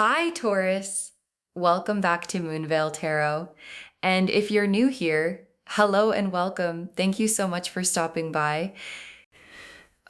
Hi, Taurus. Welcome back to Moonveil Tarot. And if you're new here, hello and welcome. Thank you so much for stopping by.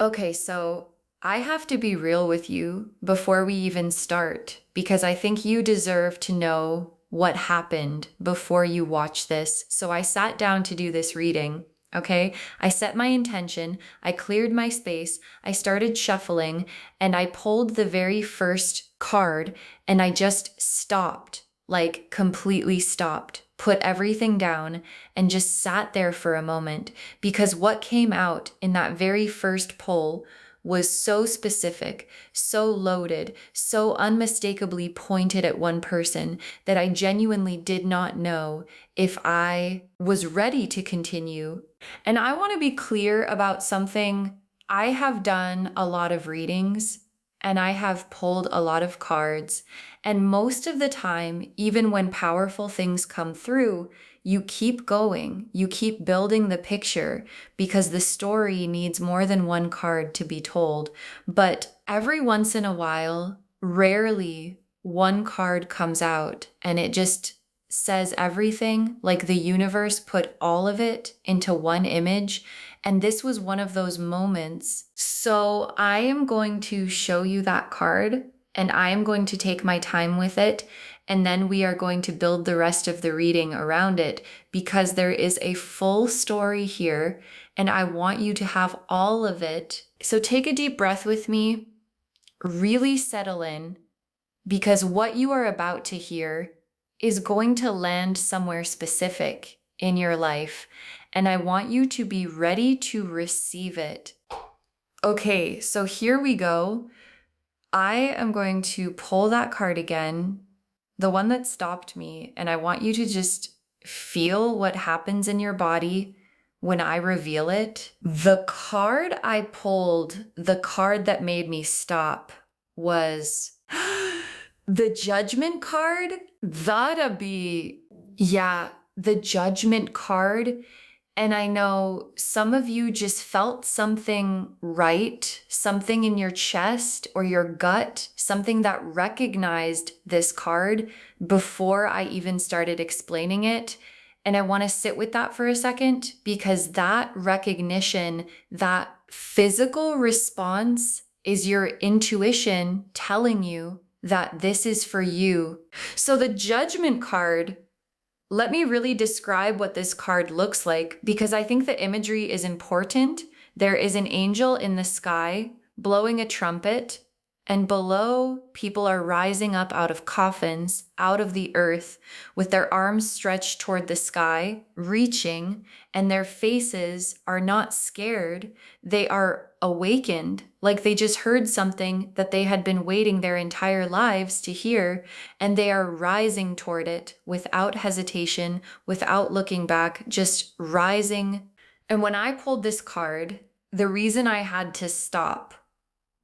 Okay, so I have to be real with you before we even start because I think you deserve to know what happened before you watch this. So I sat down to do this reading. Okay, I set my intention, I cleared my space, I started shuffling, and I pulled the very first card and I just stopped, like completely stopped, put everything down, and just sat there for a moment because what came out in that very first pull was so specific, so loaded, so unmistakably pointed at one person that I genuinely did not know if I was ready to continue. And I want to be clear about something. I have done a lot of readings and I have pulled a lot of cards. And most of the time, even when powerful things come through, you keep going, you keep building the picture because the story needs more than one card to be told. But every once in a while, rarely one card comes out and it just says everything, like the universe put all of it into one image. And this was one of those moments. So I am going to show you that card and I am going to take my time with it. And then we are going to build the rest of the reading around it because there is a full story here and I want you to have all of it. So take a deep breath with me, really settle in because what you are about to hear is going to land somewhere specific in your life. And I want you to be ready to receive it. Okay, so here we go. I am going to pull that card again, the one that stopped me, and I want you to just feel what happens in your body when I reveal it. The card I pulled, the card that made me stop was the Judgment card. That'd be, yeah, the Judgment card. And I know some of you just felt something right, something in your chest or your gut, something that recognized this card before I even started explaining it. And I want to sit with that for a second because that recognition, that physical response is your intuition telling you that this is for you. So the Judgment card, let me really describe what this card looks like because I think the imagery is important. There is an angel in the sky blowing a trumpet, and below, people are rising up out of coffins, out of the earth, with their arms stretched toward the sky, reaching, and their faces are not scared. They are awakened, like they just heard something that they had been waiting their entire lives to hear, and they are rising toward it without hesitation, without looking back, just rising. And when I pulled this card, the reason I had to stop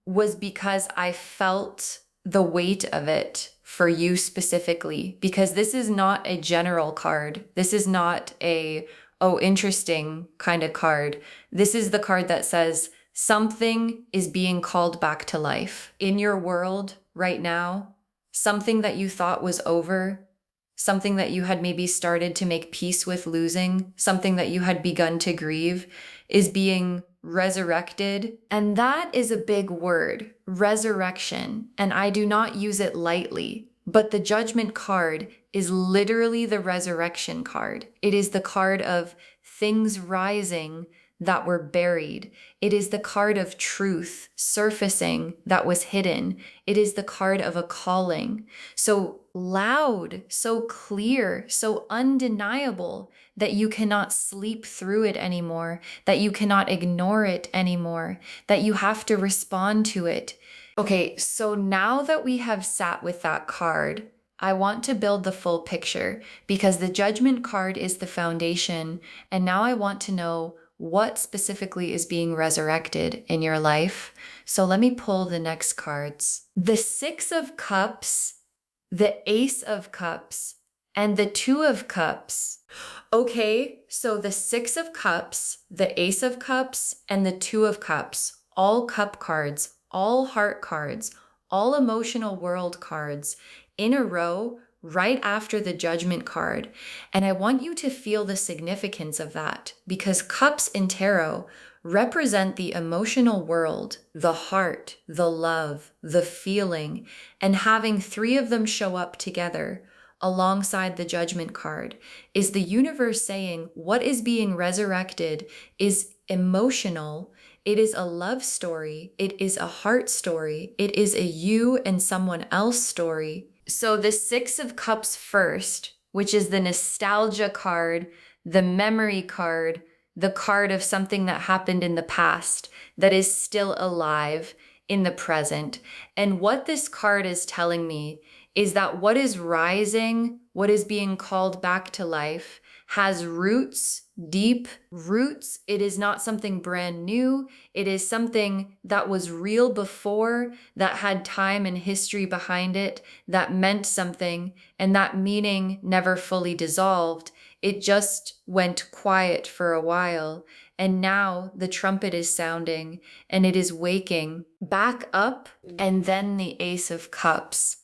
was because I felt the weight of it for you specifically, because this is not a general card. This is not a, oh, interesting kind of card. This is the card that says something is being called back to life in your world right now. Something that you thought was over, something that you had maybe started to make peace with losing, something that you had begun to grieve is being resurrected. And that is a big word, resurrection. And I do not use it lightly, but the Judgment card is literally the resurrection card. It is the card of things rising that were buried. It is the card of truth surfacing that was hidden. It is the card of a calling. So loud, so clear, so undeniable that you cannot sleep through it anymore, that you cannot ignore it anymore, that you have to respond to it. Okay, so now that we have sat with that card, I want to build the full picture because the Judgment card is the foundation. And now I want to know what specifically is being resurrected in your life. So let me pull the next cards. The Six of Cups, the Ace of Cups, and the Two of Cups. Okay, so the Six of Cups, the Ace of Cups, and the Two of Cups, all cup cards, all heart cards, all emotional world cards in a row right after the Judgment card. And I want you to feel the significance of that, because cups in tarot represent the emotional world, the heart, the love, the feeling, and having three of them show up together alongside the Judgment card is the universe saying what is being resurrected is emotional. It is a love story. It is a heart story. It is a you and someone else story. So the Six of Cups first, which is the nostalgia card, the memory card, the card of something that happened in the past that is still alive in the present. And what this card is telling me is that what is rising, what is being called back to life, has roots, deep roots. It is not something brand new. It is something that was real before, that had time and history behind it, that meant something, and that meaning never fully dissolved. It just went quiet for a while. And now the trumpet is sounding and it is waking back up. And then the Ace of Cups,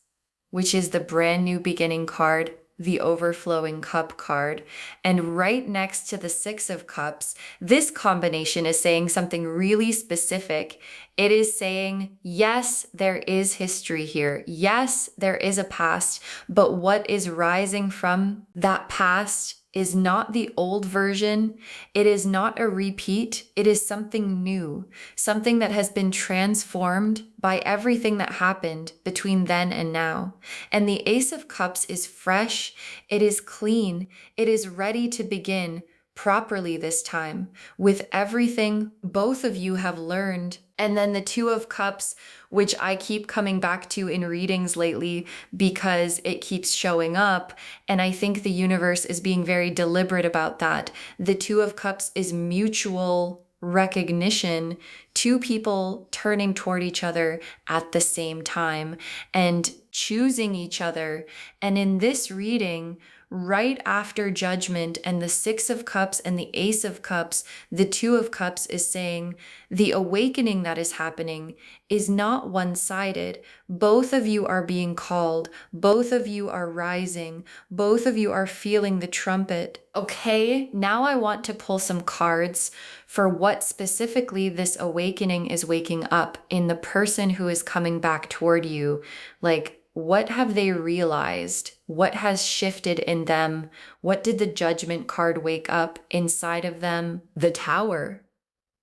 which is the brand new beginning card, the overflowing cup card. And right next to the Six of Cups, this combination is saying something really specific. It is saying, yes, there is history here. Yes, there is a past, but what is rising from that past is not the old version. It is not a repeat. It is something new, something that has been transformed by everything that happened between then and now. And the Ace of Cups is fresh. It is clean. It is ready to begin properly this time with everything both of you have learned. And then the Two of Cups, which I keep coming back to in readings lately because it keeps showing up. And I think the universe is being very deliberate about that. The Two of Cups is mutual recognition, two people turning toward each other at the same time and choosing each other. And in this reading, right after Judgment and the Six of Cups and the Ace of Cups, the Two of Cups is saying the awakening that is happening is not one-sided. Both of you are being called. Both of you are rising. Both of you are feeling the trumpet. Okay, now I want to pull some cards for what specifically this awakening is waking up in the person who is coming back toward you. Like, what have they realized? What has shifted in them? What did the Judgment card wake up inside of them? The Tower,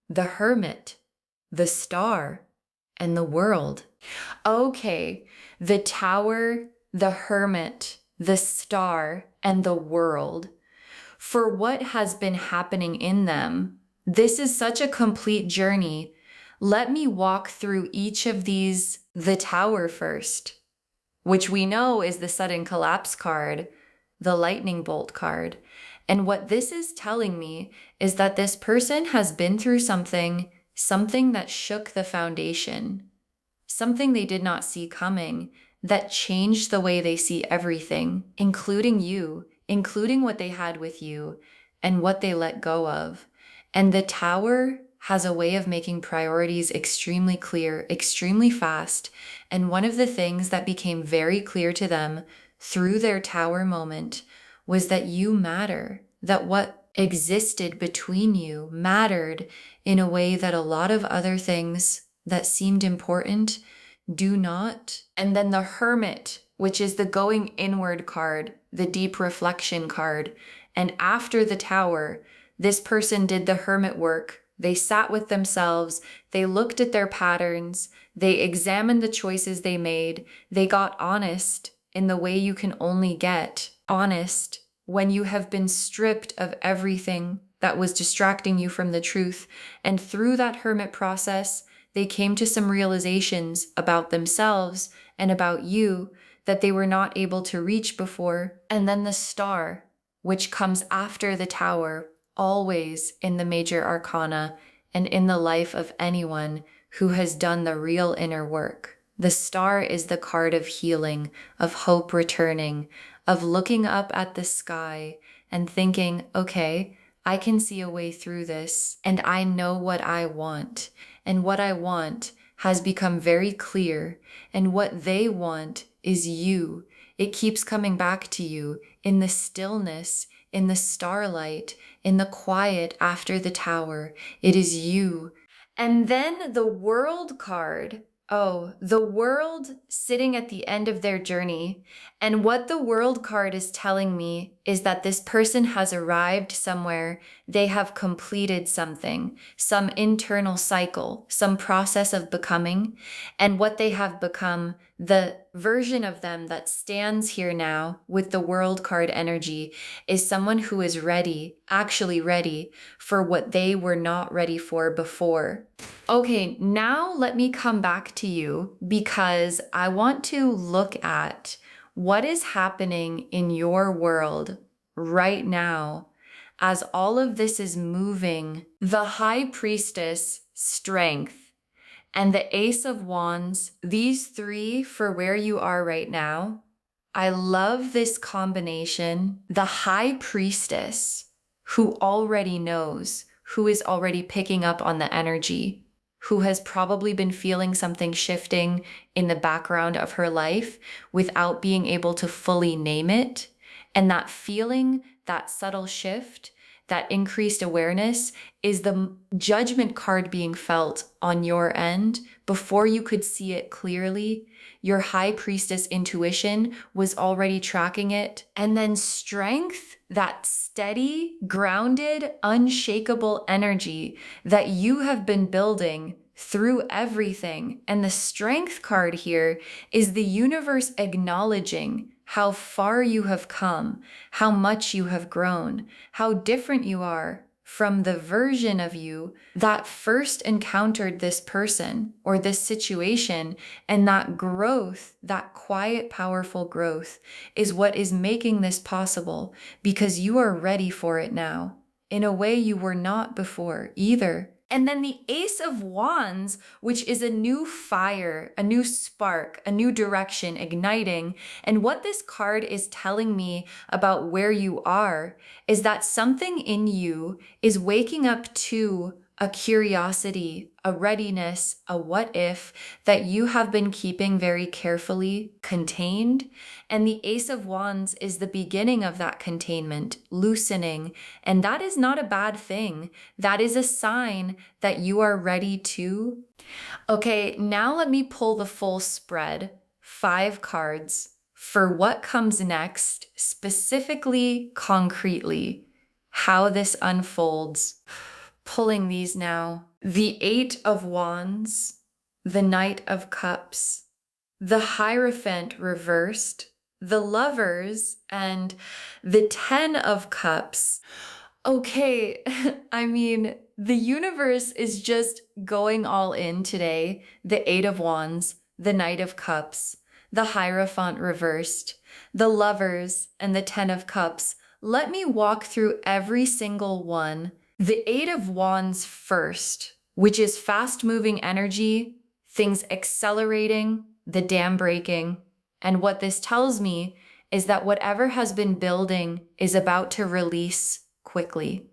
the Hermit, the Star, and the World. Okay, the Tower, the Hermit, the Star, and the World. For what has been happening in them, this is such a complete journey. Let me walk through each of these. The Tower first, which we know is the sudden collapse card, the lightning bolt card. And what this is telling me is that this person has been through something that shook the foundation, something they did not see coming, that changed the way they see everything, including you, including what they had with you and what they let go of. And the Tower has a way of making priorities extremely clear, extremely fast. And one of the things that became very clear to them through their Tower moment was that you matter, that what existed between you mattered in a way that a lot of other things that seemed important do not. And then the Hermit, which is the going inward card, the deep reflection card. And after the Tower, this person did the hermit work. They sat with themselves, they looked at their patterns, they examined the choices they made, they got honest in the way you can only get honest when you have been stripped of everything that was distracting you from the truth. And through that hermit process, they came to some realizations about themselves and about you that they were not able to reach before. And then the Star, which comes after the Tower, always in the major arcana and in the life of anyone who has done the real inner work. The Star is the card of healing, of hope returning, of looking up at the sky and thinking, okay, I can see a way through this and I know what I want. And what I want has become very clear, and what they want is you. It keeps coming back to you in the stillness, in the starlight, in the quiet after the tower. It is you. And then the World card. Oh, the World sitting at the end of their journey. And what the World card is telling me is that this person has arrived somewhere. They have completed something, some internal cycle, some process of becoming. And what they have become, the version of them that stands here now with the World card energy, is someone who is ready, actually ready for what they were not ready for before. Okay, now let me come back to you because I want to look at what is happening in your world right now as all of this is moving. The High Priestess, strength, and the Ace of Wands, these three for where you are right now. I love this combination. The High Priestess, who already knows, who is already picking up on the energy, who has probably been feeling something shifting in the background of her life without being able to fully name it. And that feeling, that subtle shift, that increased awareness is the Judgment card being felt on your end before you could see it clearly. Your High Priestess intuition was already tracking it. And then Strength, that steady, grounded, unshakable energy that you have been building through everything. And the Strength card here is the universe acknowledging how far you have come, how much you have grown, how different you are from the version of you that first encountered this person or this situation. And that growth, that quiet, powerful growth, is what is making this possible because you are ready for it now in a way you were not before either. And then the Ace of Wands, which is a new fire, a new spark, a new direction igniting. And what this card is telling me about where you are is that something in you is waking up to a curiosity, a readiness, a what if that you have been keeping very carefully contained. And the Ace of Wands is the beginning of that containment, loosening. And that is not a bad thing. That is a sign that you are ready to. Okay, now let me pull the full spread, 5 cards for what comes next, specifically, concretely, how this unfolds. Pulling these now. The 8 of Wands, the Knight of Cups, the Hierophant reversed, the Lovers, and the 10 of Cups. Okay, I mean, the universe is just going all in today. The 8 of Wands, the Knight of Cups, the Hierophant reversed, the Lovers, and the 10 of Cups. Let me walk through every single one. The 8 of Wands first, which is fast-moving energy, things accelerating, the dam breaking. And what this tells me is that whatever has been building is about to release quickly.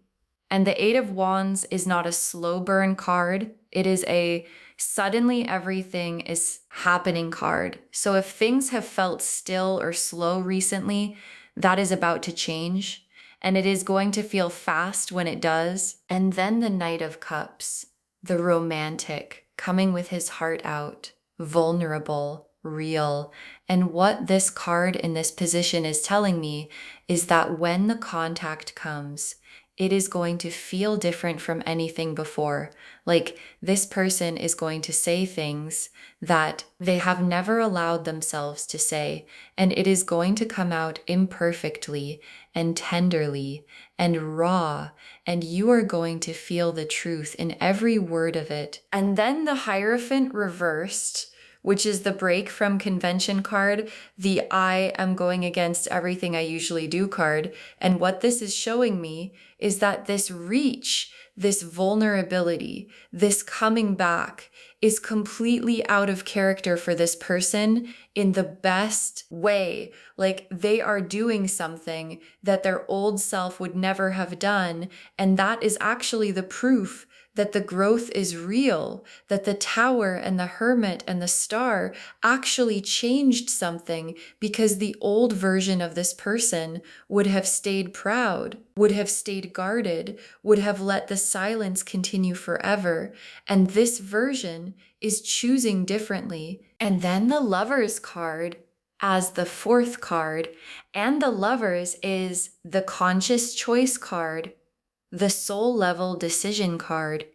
And the 8 of Wands is not a slow burn card. It is a suddenly everything is happening card. So if things have felt still or slow recently, that is about to change. And it is going to feel fast when it does. And then the Knight of Cups, the romantic, coming with his heart out, vulnerable, real. And what this card in this position is telling me is that when the contact comes, it is going to feel different from anything before. Like this person is going to say things that they have never allowed themselves to say, and it is going to come out imperfectly and tenderly and raw, and you are going to feel the truth in every word of it. And then the Hierophant reversed, which is the break from convention card, the I am going against everything I usually do card. And what this is showing me is that this reach, this vulnerability, this coming back is completely out of character for this person in the best way. Like they are doing something that their old self would never have done. And that is actually the proof that the growth is real, that the Tower and the Hermit and the Star actually changed something because the old version of this person would have stayed proud, would have stayed guarded, would have let the silence continue forever. And this version is choosing differently. And then the Lovers card as the fourth card, and the Lovers is the conscious choice card, the soul level decision card.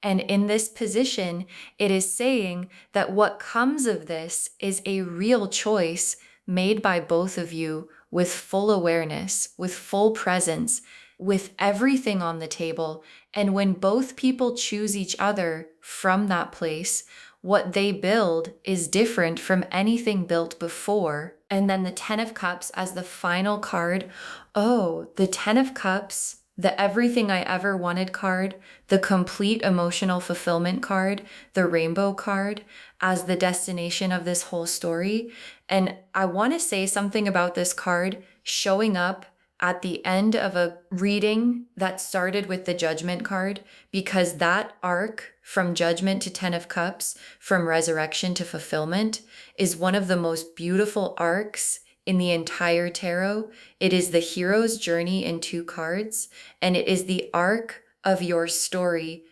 And in this position, it is saying that what comes of this is a real choice made by both of you with full awareness, with full presence, with everything on the table. And when both people choose each other from that place, what they build is different from anything built before. And then the Ten of Cups as the final card. Oh, the Ten of Cups, the everything I ever wanted card, the complete emotional fulfillment card, the rainbow card as the destination of this whole story. And I want to say something about this card showing up at the end of a reading that started with the Judgment card, because that arc from Judgment to Ten of Cups, from resurrection to fulfillment, is one of the most beautiful arcs in the entire tarot. It is the hero's journey in 2 cards, and it is the arc of your story.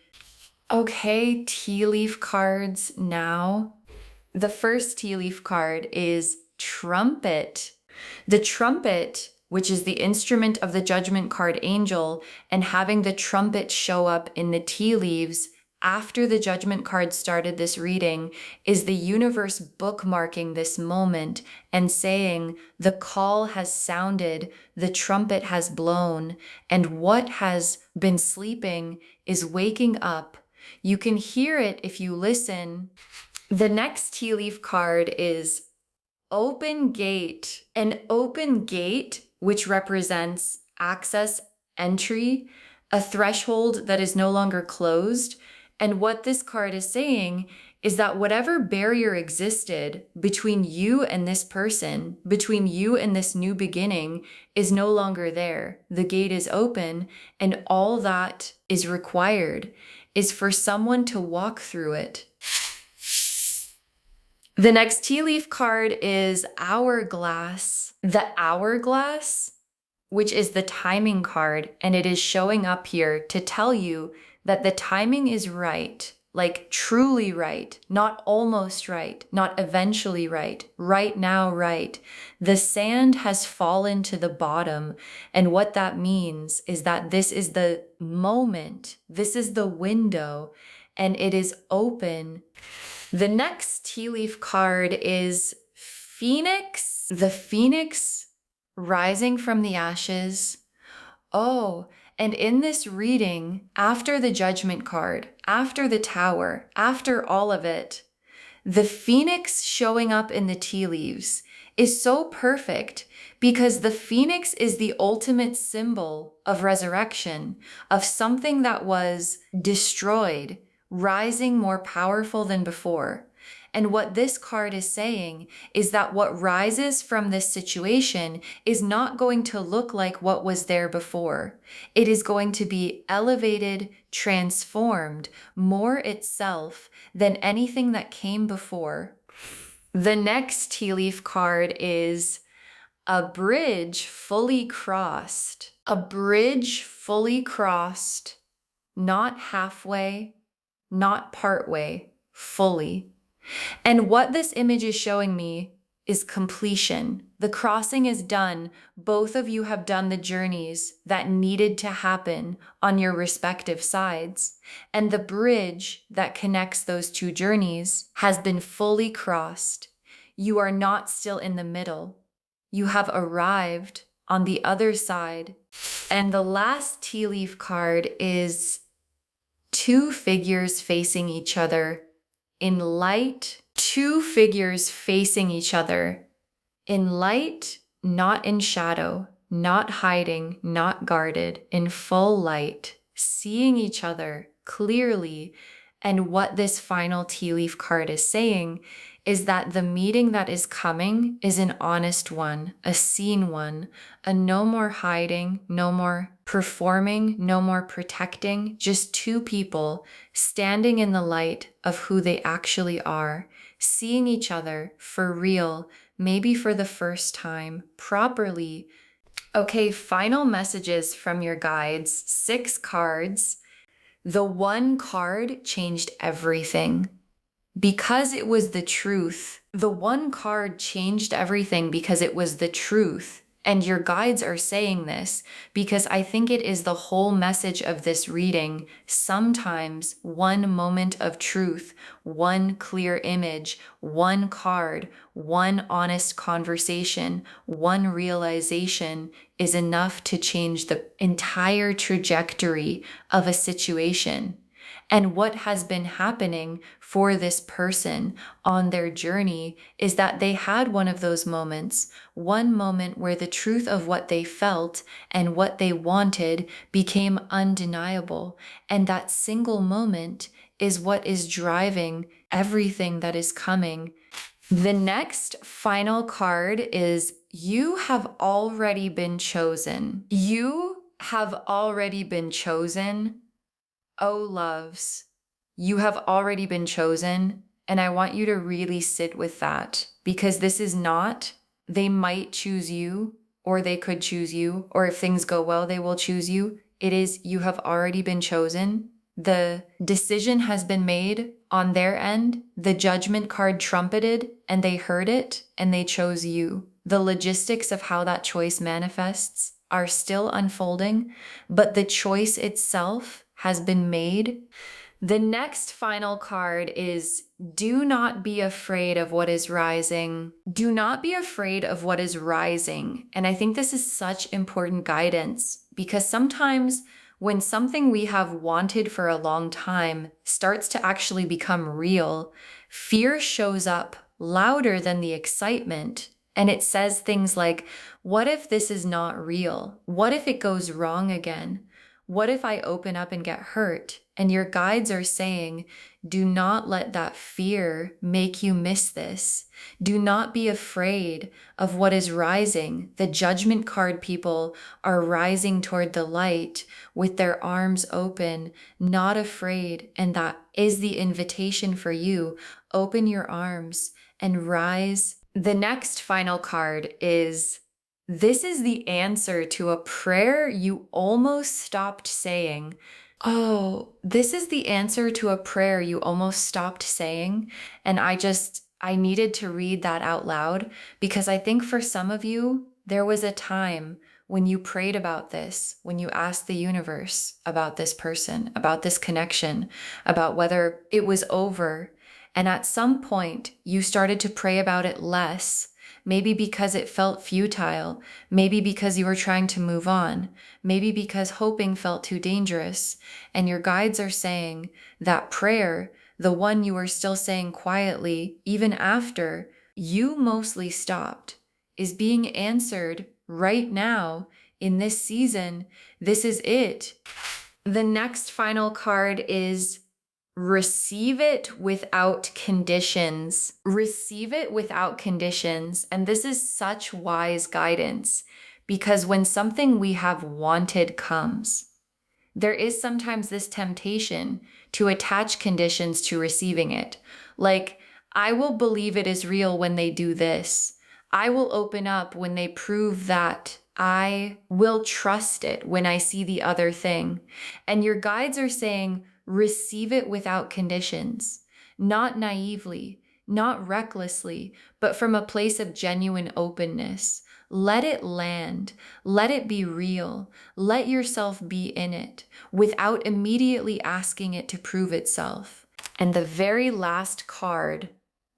Okay, tea leaf cards now. The first tea leaf card is Trumpet. The trumpet, which is the instrument of the Judgment card angel, and having the trumpet show up in the tea leaves after the Judgment card started this reading, is the universe bookmarking this moment and saying, the call has sounded, the trumpet has blown, and what has been sleeping is waking up. You can hear it if you listen. The next tea leaf card is Open Gate. An open gate, which represents access, entry, a threshold that is no longer closed. And what this card is saying is that whatever barrier existed between you and this person, between you and this new beginning, is no longer there. The gate is open, and all that is required is for someone to walk through it. The next tea leaf card is Hourglass. The Hourglass, which is the timing card, and it is showing up here to tell you that the timing is right, like truly right, not almost right, not eventually right now right. The sand has fallen to the bottom, and what that means is that this is the moment, this is the window, and it is open. The next tea leaf card is Phoenix. The Phoenix rising from the ashes. Oh, and in this reading, after the Judgment card, after the Tower, after all of it, the Phoenix showing up in the tea leaves is so perfect because the Phoenix is the ultimate symbol of resurrection, of something that was destroyed, rising more powerful than before. And what this card is saying is that what rises from this situation is not going to look like what was there before. It is going to be elevated, transformed, more itself than anything that came before. The next tea leaf card is a bridge fully crossed. A bridge fully crossed, not halfway, not partway, fully. And what this image is showing me is completion. The crossing is done. Both of you have done the journeys that needed to happen on your respective sides. And the bridge that connects those 2 journeys has been fully crossed. You are not still in the middle. You have arrived on the other side. And the last tea leaf card is 2 figures facing each other. In light, 2 figures facing each other. In light, not in shadow, not hiding, not guarded, in full light, seeing each other clearly. And what this final tea leaf card is saying is that the meeting that is coming is an honest one, a seen one, a no more hiding, no more performing, no more protecting, just two people standing in the light of who they actually are, seeing each other for real, maybe for the first time, properly. Okay, final messages from your guides, 6 cards. The one card changed everything because it was the truth. The one card changed everything because it was the truth. And your guides are saying this because I think it is the whole message of this reading. Sometimes one moment of truth, one clear image, one card, one honest conversation, one realization is enough to change the entire trajectory of a situation. And what has been happening for this person on their journey is that they had one of those moments, one moment where the truth of what they felt and what they wanted became undeniable. And that single moment is what is driving everything that is coming. The next final card is you have already been chosen. You have already been chosen. Oh, loves, you have already been chosen. And I want you to really sit with that because this is not, they might choose you or they could choose you, or if things go well, they will choose you. It is, you have already been chosen. The decision has been made on their end. The judgment card trumpeted and they heard it and they chose you. The logistics of how that choice manifests are still unfolding, but the choice itself has been made. The next final card is do not be afraid of what is rising. Do not be afraid of what is rising. And I think this is such important guidance because sometimes when something we have wanted for a long time starts to actually become real, fear shows up louder than the excitement. And it says things like, what if this is not real? What if it goes wrong again? What if I open up and get hurt? And your guides are saying, do not let that fear make you miss this. Do not be afraid of what is rising. The judgment card people are rising toward the light with their arms open, not afraid. And that is the invitation for you. Open your arms and rise. The next final card is this is the answer to a prayer you almost stopped saying. Oh, this is the answer to a prayer you almost stopped saying. And I needed to read that out loud because I think for some of you, there was a time when you prayed about this, when you asked the universe about this person, about this connection, about whether it was over. And at some point, you started to pray about it less. Maybe because it felt futile, maybe because you were trying to move on, maybe because hoping felt too dangerous. And your guides are saying that prayer, the one you were still saying quietly, even after you mostly stopped, is being answered right now in this season. This is it. The next final card is receive it without conditions. Receive it without conditions. And this is such wise guidance because when something we have wanted comes, there is sometimes this temptation to attach conditions to receiving it. Like, I will believe it is real when they do this. I will open up when they prove that. I will trust it when I see the other thing. And your guides are saying, receive it without conditions, not naively, not recklessly, but from a place of genuine openness. Let it land. Let it be real. Let yourself be in it without immediately asking it to prove itself. And the very last card,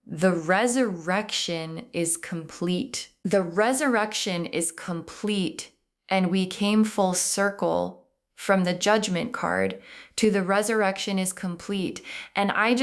the resurrection is complete. The resurrection is complete, and we came full circle from the judgment card to the resurrection is complete. And I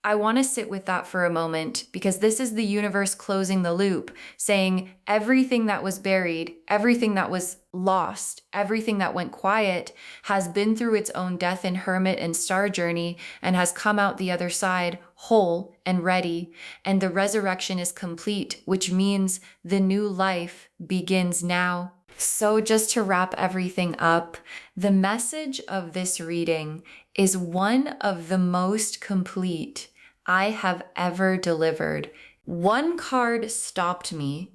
I want to sit with that for a moment because this is the universe closing the loop, saying everything that was buried, everything that was lost, everything that went quiet has been through its own death and hermit and star journey and has come out the other side whole and ready. And the resurrection is complete, which means the new life begins now. So just to wrap everything up, the message of this reading is one of the most complete I have ever delivered. One card stopped me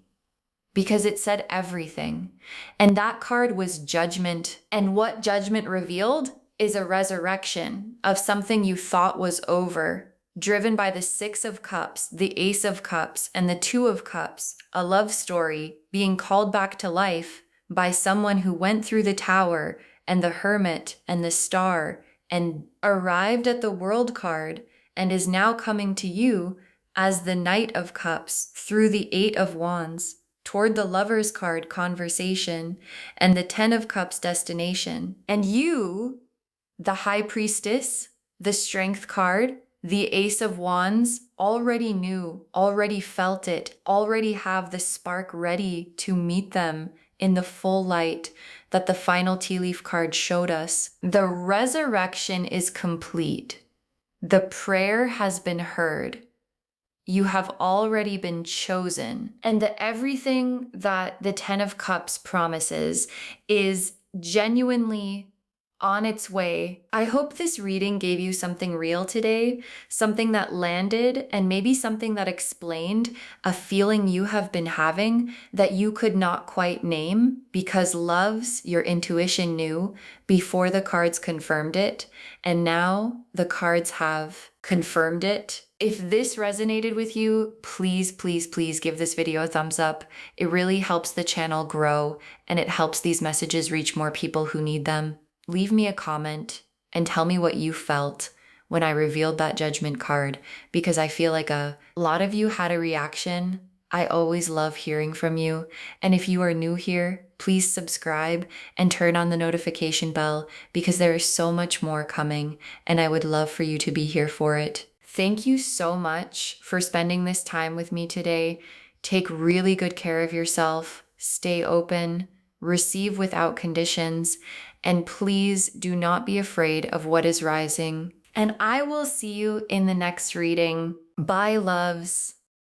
because it said everything. And that card was judgment. And what judgment revealed is a resurrection of something you thought was over, driven by the Six of Cups, the Ace of Cups, and the Two of Cups, a love story being called back to life by someone who went through the Tower and the Hermit and the Star and arrived at the World card and is now coming to you as the Knight of Cups through the Eight of Wands toward the Lover's card conversation and the Ten of Cups destination. And you, the High Priestess, the Strength card, the Ace of Wands, already knew, already felt it, already have the spark ready to meet them in the full light that the final tea leaf card showed us. The resurrection is complete. The prayer has been heard. You have already been chosen. And that everything that the Ten of Cups promises is genuinely on its way. I hope this reading gave you something real today, something that landed, and maybe something that explained a feeling you have been having that you could not quite name because loves your intuition knew before the cards confirmed it, and now the cards have confirmed it. If this resonated with you, please, please, please give this video a thumbs up. It really helps the channel grow, and it helps these messages reach more people who need them. Leave me a comment and tell me what you felt when I revealed that judgment card, because I feel like a lot of you had a reaction. I always love hearing from you. And if you are new here, please subscribe and turn on the notification bell because there is so much more coming and I would love for you to be here for it. Thank you so much for spending this time with me today. Take really good care of yourself. Stay open. Receive without conditions. And please do not be afraid of what is rising. And I will see you in the next reading. Bye, loves.